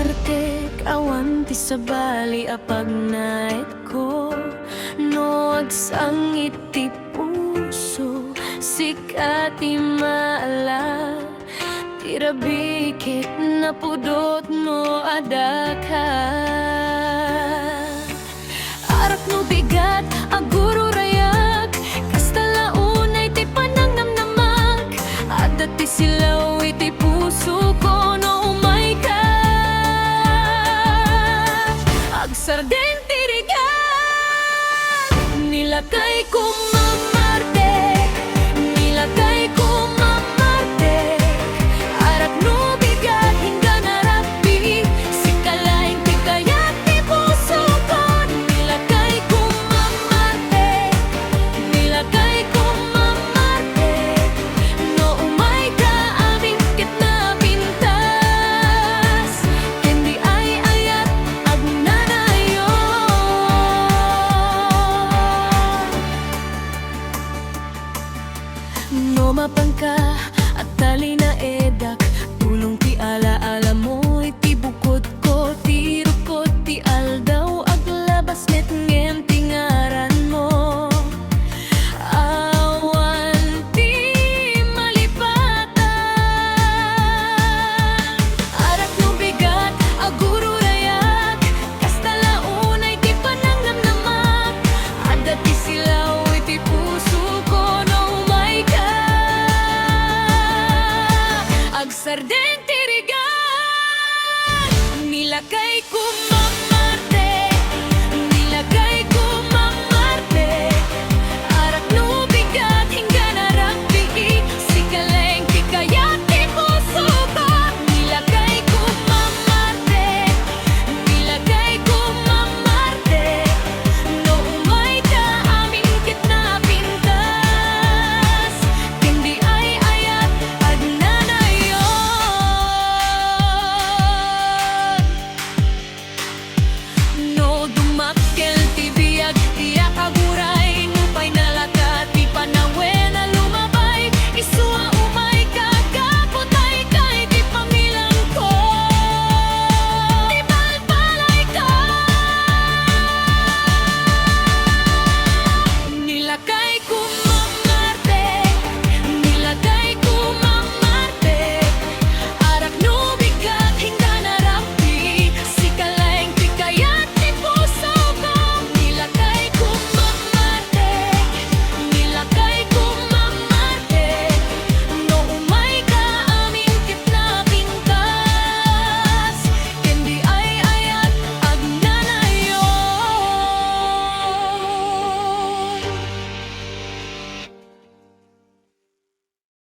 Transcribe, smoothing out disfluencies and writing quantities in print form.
Marte, awan ti sabali apag nait ko. No agsangit ti puso, sikati maala. Tirabikit na pudot no adaka. Arak no bigat, aguro rayak. Kasta launay ti panangnamnamak. Adat ti silaw iti puso ko no umay ka. Agsarden ti rigat, nilakay ko mamarte. Nilakay ko mamarte. Arak no bigat, hingga narapi. Sikalaing ti kayak ti puso ko. Nilakay ko mamarte. Nilakay ko mamarte. No umay ka aming kitna pintas. Kendi ay ayat agnanayo. No mapangka at tali na edak. Tulong ti ala-ala mo iti bukod ko. Ti rukod ti aldaw aglabas net ngem ti ngaran mo. Awan ti malipatan. Arak no bigat, aguro rayak. Kasta launay ti panangnamnamak. Adat ti silaw iti puso ko no umay ka. Agsarden ti rigat, nilakay ko